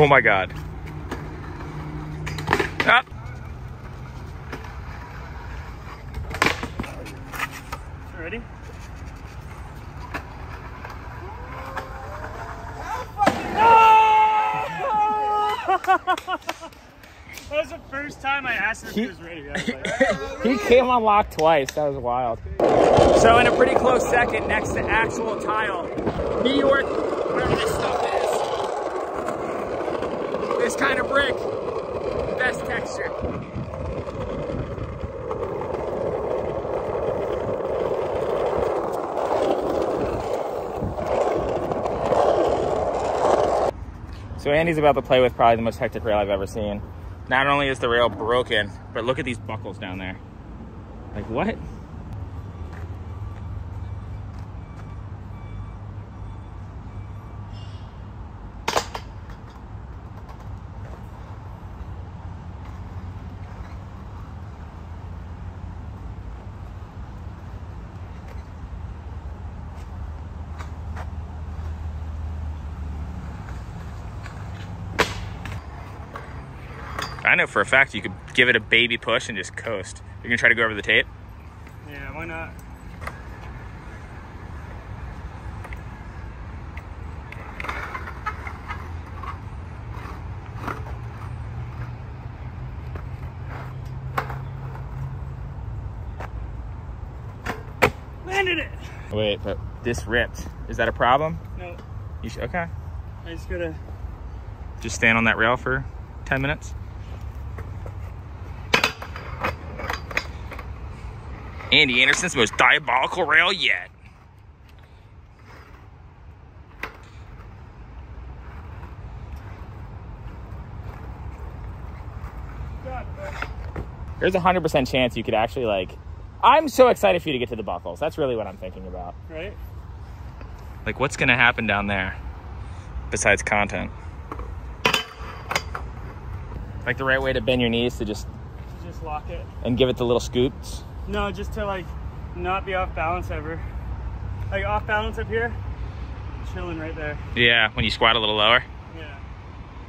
Oh my God. Up. Ready? That was the first time I asked him if he was ready. I was like, He came on lock twice. That was wild. So in a pretty close second next to actual tile, meteoric, whatever this stuff is, this kind of brick, best texture. So Andy's about to play with probably the most hectic rail I've ever seen. Not only is the rail broken, but look at these buckles down there. Like what? I know for a fact you could give it a baby push and just coast. You're gonna try to go over the tape? yeah, why not? Landed it! Wait, but this ripped. Is that a problem? No. You should, okay. I just gotta... Just stand on that rail for 10 minutes. Andy Anderson's most diabolical rail yet. There's a 100% chance you could actually like, I'm so excited for you to get to the buckles. That's really what I'm thinking about. Right? Like what's gonna happen down there besides content? Like the right way to bend your knees to just lock it. And give it the little scoops? No, just to like not be off balance ever. Like off balance up here, chilling right there. Yeah, when you squat a little lower. Yeah.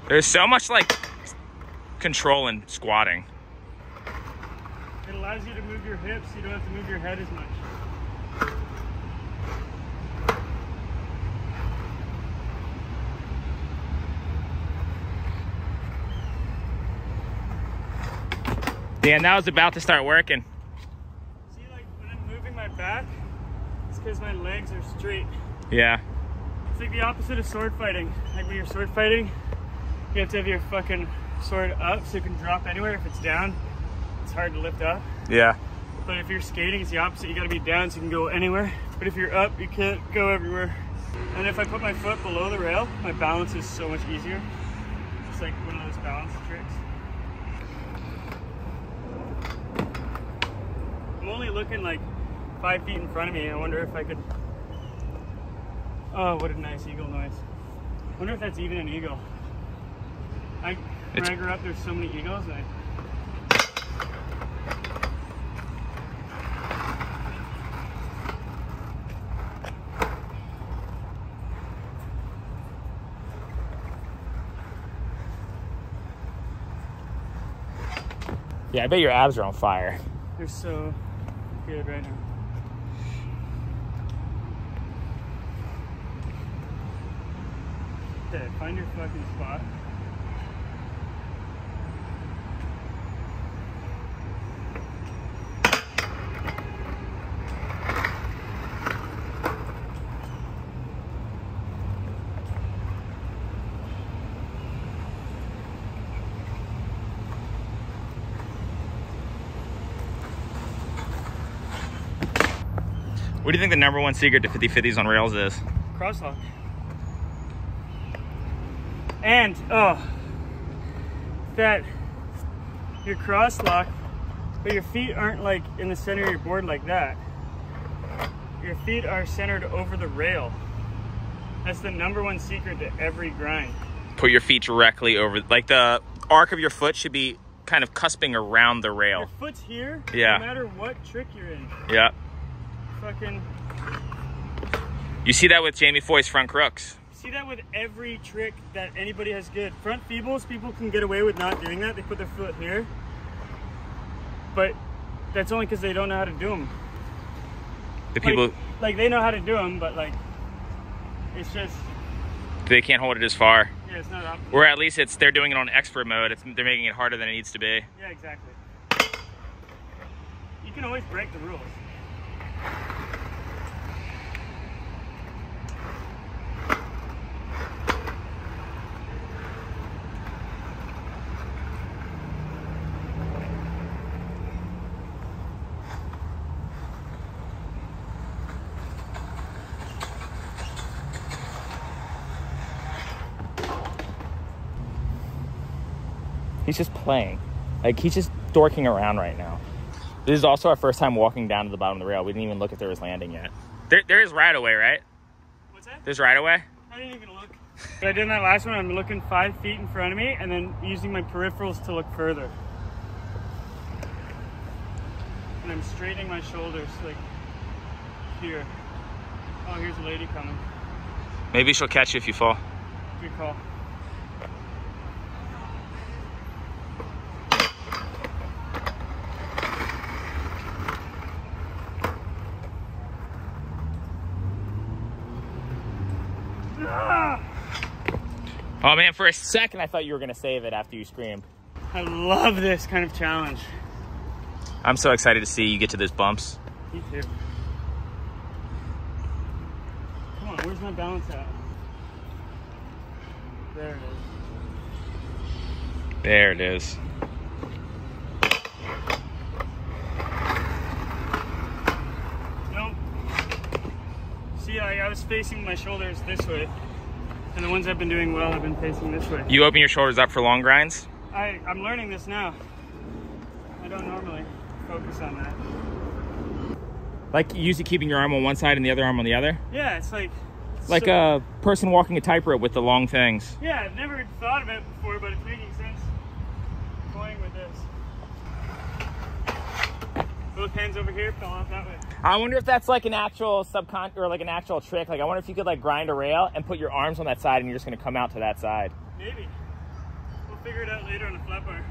There's so much like control in squatting. It allows you to move your hips, you don't have to move your head as much. Yeah, now it's about to start working. See, like when I'm moving my back, it's because my legs are straight. Yeah. It's like the opposite of sword fighting. Like when you're sword fighting, you have to have your fucking sword up so you can drop anywhere. If it's down, it's hard to lift up. Yeah. But if you're skating, it's the opposite. You gotta be down so you can go anywhere. But if you're up, you can't go everywhere. And if I put my foot below the rail, my balance is so much easier. It's like one of those balance tricks. I'm only looking like 5 feet in front of me. I wonder if I could... Oh, what a nice eagle noise. I wonder if that's even an eagle. When I grew up, there's so many eagles. Yeah, I bet your abs are on fire. They're so good right now. Okay, find your fucking spot. What do you think the #1 secret to 50/50s on rails is? Crosslock. And, that your crosslock, but your feet aren't like in the center of your board like that. Your feet are centered over the rail. That's the #1 secret to every grind. Put your feet directly over, like the arc of your foot should be kind of cusping around the rail. Your foot's here, yeah. No matter what trick you're in. Yeah. Fucking... You see that with Jamie Foy's front crooks. see that with every trick that anybody has good. Front feebles, people can get away with not doing that. They put their foot here. But that's only because they don't know how to do them. The people... Like they know how to do them, but like, it's just... They can't hold it as far. Yeah, it's not optimal. Or at least they're doing it on expert mode. They're making it harder than it needs to be. Yeah, exactly. You can always break the rules. He's just playing. Like, he's just dorking around right now. This is also our first time walking down to the bottom of the rail. We didn't even look if there was landing yet. There is right away, right? What's that? There's right away? I didn't even look. But I did that last one. I'm looking 5 feet in front of me and then using my peripherals to look further. And I'm straightening my shoulders, like here. Oh, here's a lady coming. Maybe she'll catch you if you fall. Good call. Oh man, for a second I thought you were gonna save it after you screamed. I love this kind of challenge. I'm so excited to see you get to those bumps. Me too. Come on, where's my balance at? There it is. There it is. Nope. See, I was facing my shoulders this way. And the ones I've been doing well have been facing this way. You open your shoulders up for long grinds? I'm learning this now. I don't normally focus on that. Like usually keeping your arm on one side and the other arm on the other? Yeah, it's like a person walking a tightrope with the long things. Yeah, I've never thought of it before, but it's making sense going with this. Both hands over here, fell off that way. I wonder if that's like an actual or like an actual trick. Like I wonder if you could like grind a rail and put your arms on that side and you're just gonna come out to that side. Maybe. We'll figure it out later on the flat bar.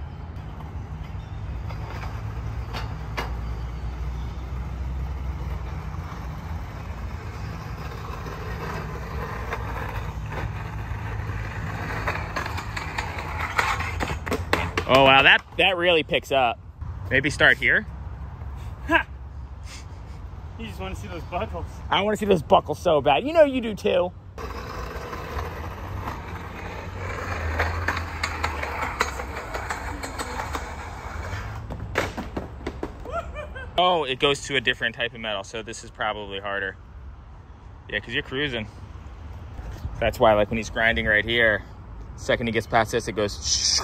Oh wow, that really picks up. Maybe start here. Ha! You just want to see those buckles. I want to see those buckles so bad. You know you do too. Oh, it goes to a different type of metal, so this is probably harder. Yeah, because you're cruising. That's why, like, when he's grinding right here, the second he gets past this, it goes...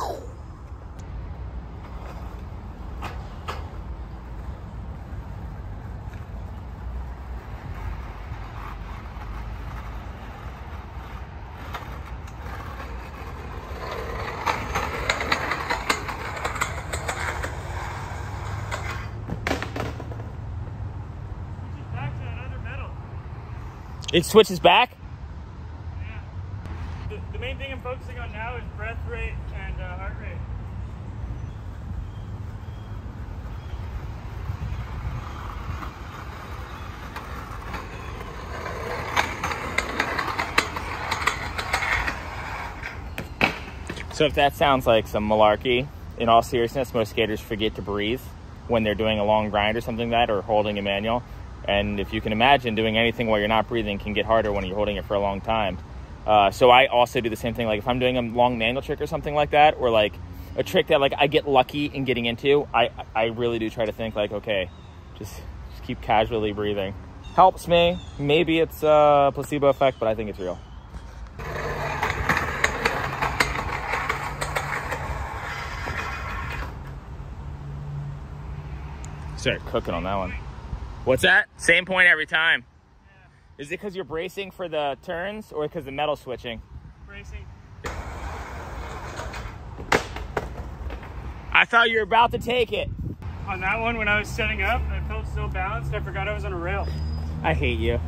It switches back? Yeah. The main thing I'm focusing on now is breath rate and heart rate. So if that sounds like some malarkey, in all seriousness, most skaters forget to breathe when they're doing a long grind or something like that, or holding a manual. And if you can imagine, doing anything while you're not breathing can get harder when you're holding it for a long time. So I also do the same thing. Like if I'm doing a long manual trick or something like that, or like a trick that like I get lucky in getting into, I really do try to think like, okay, just keep casually breathing. Helps me. Maybe it's a placebo effect, but I think it's real. Started cooking on that one. What's that? Same point every time. Yeah. Is it because you're bracing for the turns or because the metal's switching? Bracing. I thought you were about to take it. On that one, when I was setting up, I felt so balanced, I forgot I was on a rail. I hate you.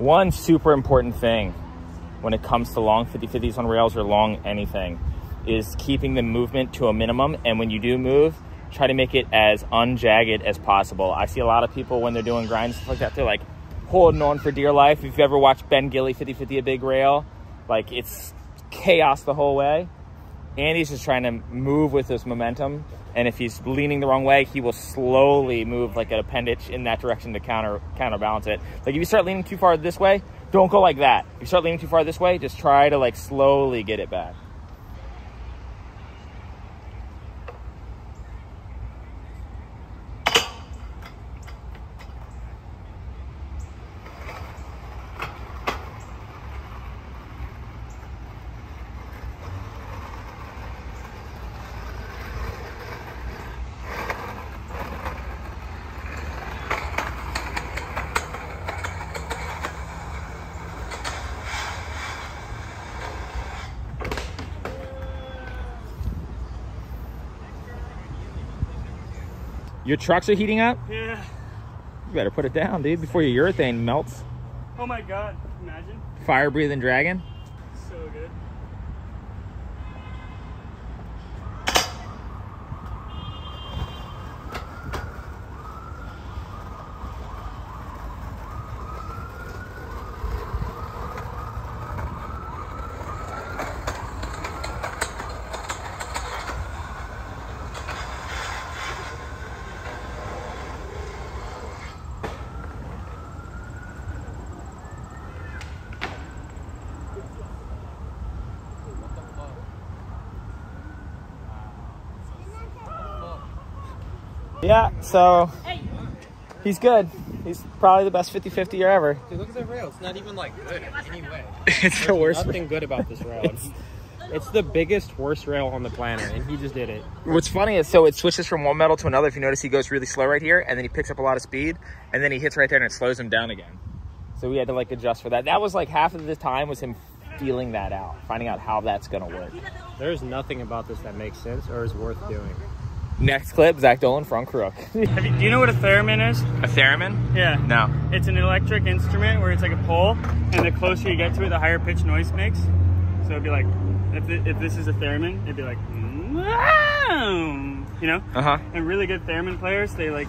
One super important thing when it comes to long 50-50s on rails or long anything is keeping the movement to a minimum. And when you do move, try to make it as unjagged as possible. I see a lot of people when they're doing grinds, stuff like that, they're like holding on for dear life. If you've ever watched Ben Gilly 50-50 a big rail, like it's chaos the whole way. Andy's just trying to move with this momentum. And if he's leaning the wrong way, he will slowly move like an appendage in that direction to counterbalance it. Like if you start leaning too far this way, don't go like that. If you start leaning too far this way, just try to like slowly get it back. Your trucks are heating up? Yeah. You better put it down, dude, before your urethane melts. Oh my God, imagine. Fire-breathing dragon. So good. Yeah, so he's good. He's probably the best 50-50er ever. Dude, look at the rail. It's not even like good in any way. It's the worst. Nothing good about this rail. It's the biggest, worst rail on the planet, and he just did it. What's funny is, so it switches from one metal to another. If you notice, he goes really slow right here, and then he picks up a lot of speed, and then he hits right there, and it slows him down again. So we had to like adjust for that. That was like half of the time was him feeling that out, finding out how that's gonna work. There's nothing about this that makes sense or is worth doing. Next clip, Zach Dolan, front crook. Do you know what a theremin is? A theremin? Yeah. No. It's an electric instrument where it's like a pole, and the closer you get to it, the higher pitch noise it makes. So it'd be like, if this is a theremin, it'd be like, you know? Uh-huh. And really good theremin players, they like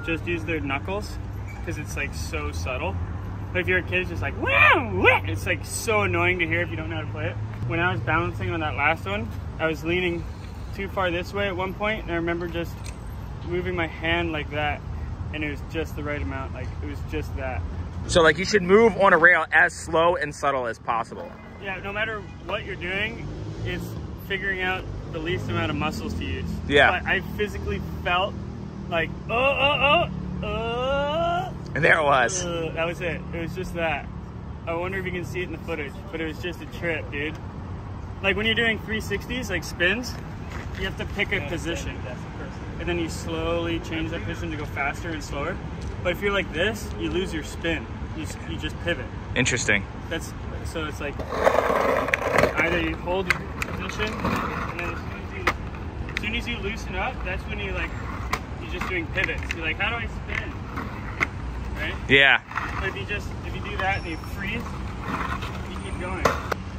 just use their knuckles because it's like so subtle. But if you're a kid, it's just like, it's like so annoying to hear if you don't know how to play it. When I was balancing on that last one, I was leaning too far this way at one point, and I remember just moving my hand like that, and it was just the right amount. Like it was just that. So like you should move on a rail as slow and subtle as possible. Yeah, no matter what you're doing, it's figuring out the least amount of muscles to use. Yeah. But I physically felt like, And there it was. that was it. It was just that. I wonder if you can see it in the footage, but it was just a trip, dude. Like when you're doing 360s, like spins, you have to pick a position, and then you slowly change that position to go faster and slower. But if you're like this, you lose your spin. You just pivot. Interesting. So it's like either you hold your position, and then as soon as you loosen up, that's when you're just doing pivots. You're like, how do I spin? Right? Yeah. But if you do that and you freeze, you keep going.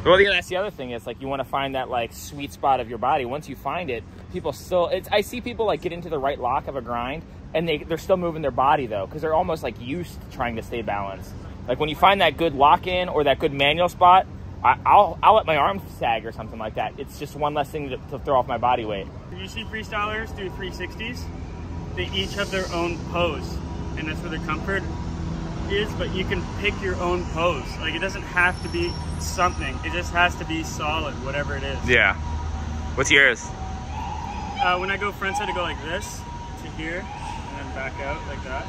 Well, yeah, that's the other thing. Is like you want to find that like sweet spot of your body. Once you find it, people still. I see people like get into the right lock of a grind, and they're still moving their body though, because they're almost like used to trying to stay balanced. Like when you find that good lock in or that good manual spot, I'll let my arm sag or something like that. It's just one less thing to throw off my body weight. You see freestylers do 360s. They each have their own pose, and that's where their comfort is, but you can pick your own pose. Like it doesn't have to be something, it just has to be solid, whatever it is. Yeah. What's yours? When I go front side, I go like this to here, and then back out like that.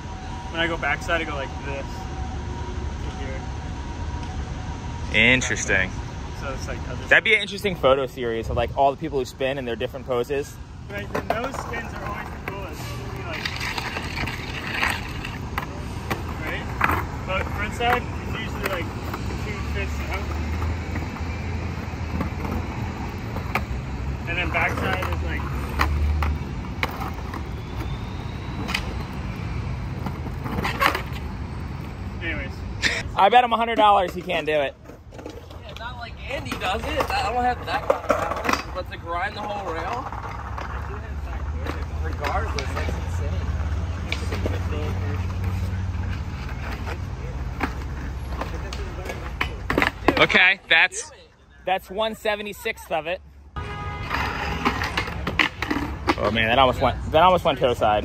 When I go back side, I go like this to here. Interesting. So it's like that'd be an interesting photo series of like all the people who spin in their different poses. Right, the nose spins are always the coolest. Like, right? But front side is usually like 2 fists out. And then back side is like. Anyways. I bet him $100 he can't do it. Yeah, not like Andy does it. I don't have that kind of balance. But to grind the whole rail, regardless, that's insane. Okay, that's 1/76th of it. Oh man, that almost went toe side.